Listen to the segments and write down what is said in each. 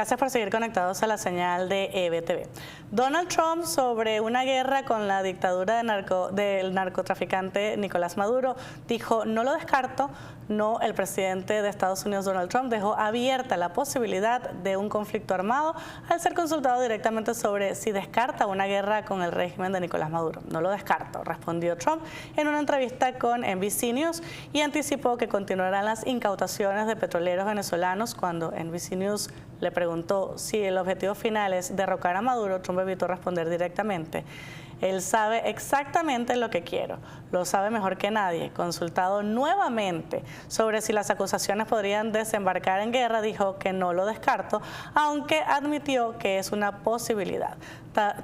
Gracias por seguir conectados a la señal de EBTV. Donald Trump sobre una guerra con la dictadura del narcotraficante Nicolás Maduro dijo: no lo descarto. No, el presidente de Estados Unidos, Donald Trump, dejó abierta la posibilidad de un conflicto armado al ser consultado directamente sobre si descarta una guerra con el régimen de Nicolás Maduro. No lo descarto, respondió Trump en una entrevista con NBC News y anticipó que continuarán las incautaciones de petroleros venezolanos. Cuando NBC News le preguntó si el objetivo final es derrocar a Maduro, Trump evitó responder directamente. Él sabe exactamente lo que quiero, lo sabe mejor que nadie. Consultado nuevamente sobre si las acusaciones podrían desembarcar en guerra, dijo que no lo descarto, aunque admitió que es una posibilidad.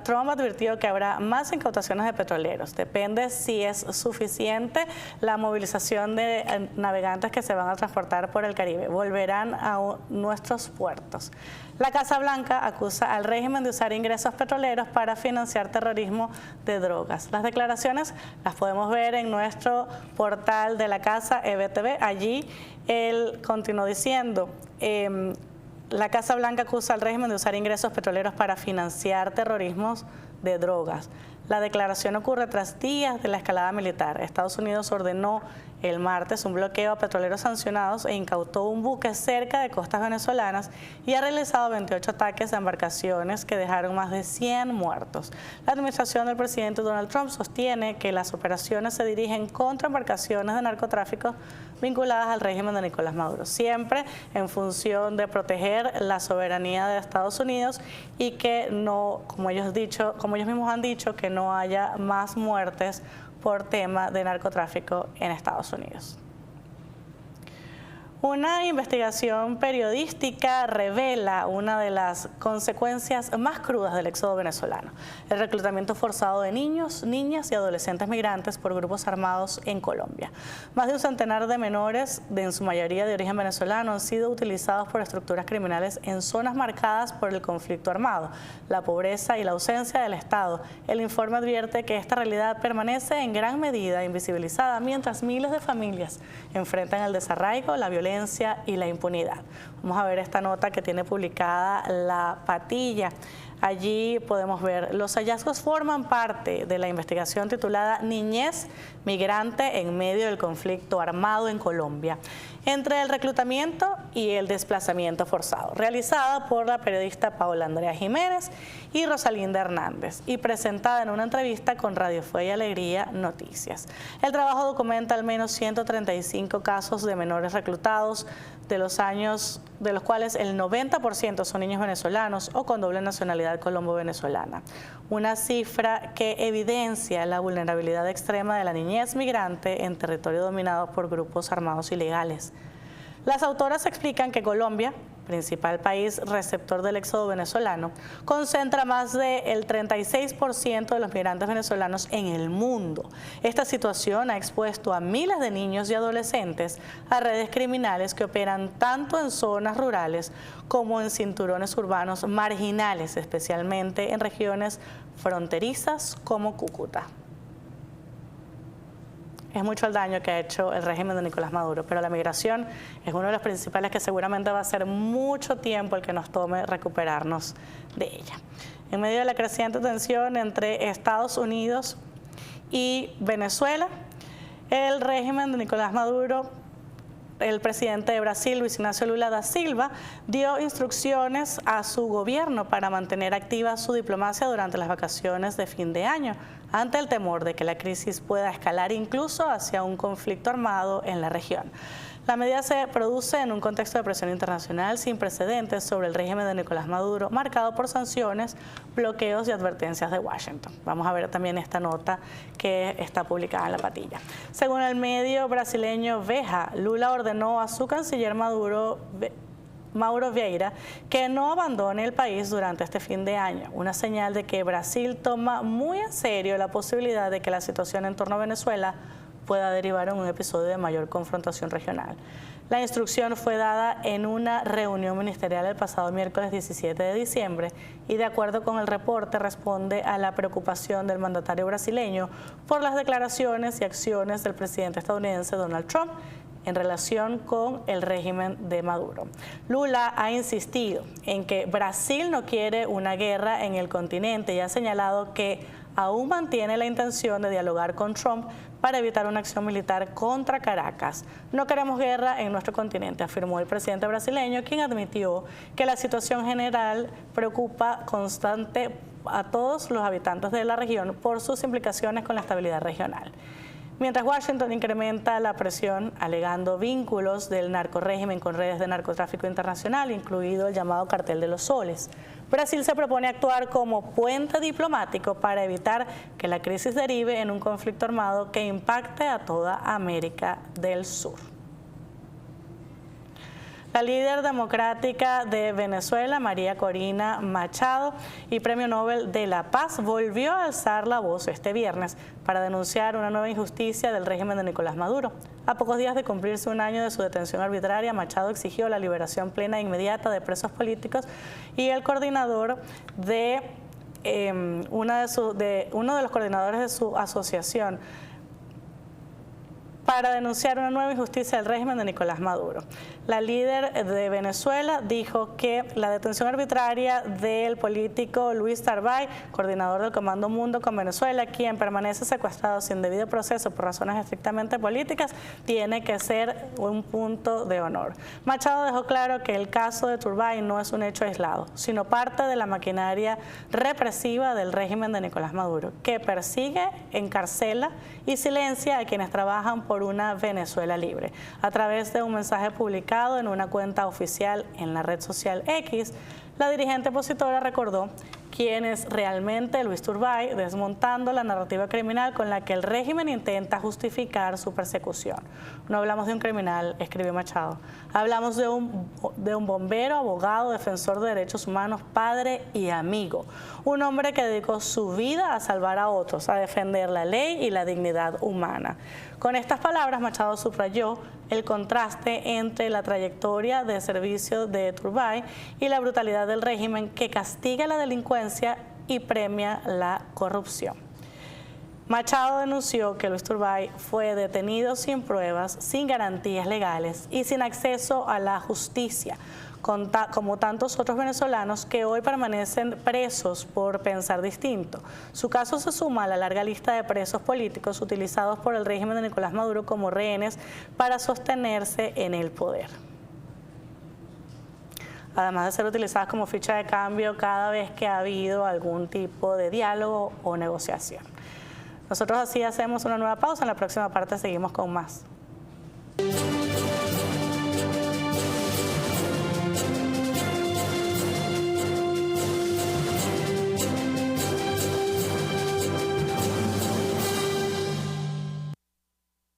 Trump advirtió que habrá más incautaciones de petroleros. Depende si es suficiente la movilización de navegantes que se van a transportar por el Caribe. Volverán a nuestros puertos. La Casa Blanca acusa al régimen de usar ingresos petroleros para financiar terrorismo de drogas. Las declaraciones las podemos ver en nuestro portal de la casa EBTV. Allí él continuó diciendo: la Casa Blanca acusa al régimen de usar ingresos petroleros para financiar terrorismos de drogas. La declaración ocurre tras días de la escalada militar. Estados Unidos ordenó el martes un bloqueo a petroleros sancionados e incautó un buque cerca de costas venezolanas y ha realizado 28 ataques a embarcaciones que dejaron más de 100 muertos. La administración del presidente Donald Trump sostiene que las operaciones se dirigen contra embarcaciones de narcotráfico vinculadas al régimen de Nicolás Maduro, siempre en función de proteger la soberanía de Estados Unidos y que no, como ellos mismos han dicho, que no haya más muertes por tema de narcotráfico en Estados Unidos. Una investigación periodística revela una de las consecuencias más crudas del éxodo venezolano: el reclutamiento forzado de niños, niñas y adolescentes migrantes por grupos armados en Colombia. Más de un centenar de menores, en su mayoría de origen venezolano, han sido utilizados por estructuras criminales en zonas marcadas por el conflicto armado, la pobreza y la ausencia del Estado. El informe advierte que esta realidad permanece en gran medida invisibilizada mientras miles de familias enfrentan el desarraigo, la violencia y la impunidad. Vamos a ver esta nota que tiene publicada La Patilla. Allí podemos ver: los hallazgos forman parte de la investigación titulada Niñez Migrante en medio del conflicto armado en Colombia, entre el reclutamiento y el desplazamiento forzado, realizada por la periodista Paola Andrea Jiménez y Rosalinda Hernández y presentada en una entrevista con Radio Fe y Alegría Noticias. El trabajo documenta al menos 135 casos de menores reclutados, de los cuales el 90% son niños venezolanos o con doble nacionalidad colombo-venezolana. Una cifra que evidencia la vulnerabilidad extrema de la niñez migrante en territorio dominado por grupos armados ilegales. Las autoras explican que Colombia, principal país receptor del éxodo venezolano, concentra más del 36% de los migrantes venezolanos en el mundo. Esta situación ha expuesto a miles de niños y adolescentes a redes criminales que operan tanto en zonas rurales como en cinturones urbanos marginales, especialmente en regiones fronterizas como Cúcuta. Es mucho el daño que ha hecho el régimen de Nicolás Maduro, pero la migración es uno de los principales que seguramente va a ser mucho tiempo el que nos tome recuperarnos de ella. En medio de la creciente tensión entre Estados Unidos y Venezuela, el régimen de Nicolás Maduro, el presidente de Brasil, Luis Ignacio Lula da Silva, dio instrucciones a su gobierno para mantener activa su diplomacia durante las vacaciones de fin de año, ante el temor de que la crisis pueda escalar incluso hacia un conflicto armado en la región. La medida se produce en un contexto de presión internacional sin precedentes sobre el régimen de Nicolás Maduro, marcado por sanciones, bloqueos y advertencias de Washington. Vamos a ver también esta nota que está publicada en La Patilla. Según el medio brasileño Veja, Lula ordenó a su canciller Mauro Vieira que no abandone el país durante este fin de año, una señal de que Brasil toma muy en serio la posibilidad de que la situación en torno a Venezuela pueda derivar en un episodio de mayor confrontación regional. La instrucción fue dada en una reunión ministerial el pasado miércoles 17 de diciembre y, de acuerdo con el reporte, responde a la preocupación del mandatario brasileño por las declaraciones y acciones del presidente estadounidense Donald Trump en relación con el régimen de Maduro. Lula ha insistido en que Brasil no quiere una guerra en el continente y ha señalado que aún mantiene la intención de dialogar con Trump para evitar una acción militar contra Caracas. No queremos guerra en nuestro continente, afirmó el presidente brasileño, quien admitió que la situación general preocupa constante a todos los habitantes de la región por sus implicaciones con la estabilidad regional. Mientras Washington incrementa la presión alegando vínculos del narcorrégimen con redes de narcotráfico internacional, incluido el llamado Cartel de los Soles, Brasil se propone actuar como puente diplomático para evitar que la crisis derive en un conflicto armado que impacte a toda América del Sur. La líder democrática de Venezuela, María Corina Machado, y Premio Nobel de la Paz, volvió a alzar la voz este viernes para denunciar una nueva injusticia del régimen de Nicolás Maduro. A pocos días de cumplirse un año de su detención arbitraria, Machado exigió la liberación plena e inmediata de presos políticos y el coordinador de uno de los coordinadores de su asociación para denunciar una nueva injusticia del régimen de Nicolás Maduro. La líder de Venezuela dijo que la detención arbitraria del político Luis Tarbay, coordinador del Comando Mundo con Venezuela, quien permanece secuestrado sin debido proceso por razones estrictamente políticas, tiene que ser un punto de honor. Machado dejó claro que el caso de Tarbay no es un hecho aislado, sino parte de la maquinaria represiva del régimen de Nicolás Maduro, que persigue, encarcela y silencia a quienes trabajan por una Venezuela libre. A través de un mensaje publicado en una cuenta oficial en la red social X, la dirigente opositora recordó quién es realmente Luis Tarbay, desmontando la narrativa criminal con la que el régimen intenta justificar su persecución. No hablamos de un criminal, escribió Machado. Hablamos de un bombero, abogado, defensor de derechos humanos, padre y amigo. Un hombre que dedicó su vida a salvar a otros, a defender la ley y la dignidad humana. Con estas palabras, Machado subrayó el contraste entre la trayectoria de servicio de Tarbay y la brutalidad del régimen que castiga la delincuencia y premia la corrupción. Machado denunció que Luis Tarbay fue detenido sin pruebas, sin garantías legales y sin acceso a la justicia, como tantos otros venezolanos que hoy permanecen presos por pensar distinto. Su caso se suma a la larga lista de presos políticos utilizados por el régimen de Nicolás Maduro como rehenes para sostenerse en el poder, además de ser utilizadas como ficha de cambio cada vez que ha habido algún tipo de diálogo o negociación. Nosotros así hacemos una nueva pausa, en la próxima parte seguimos con más.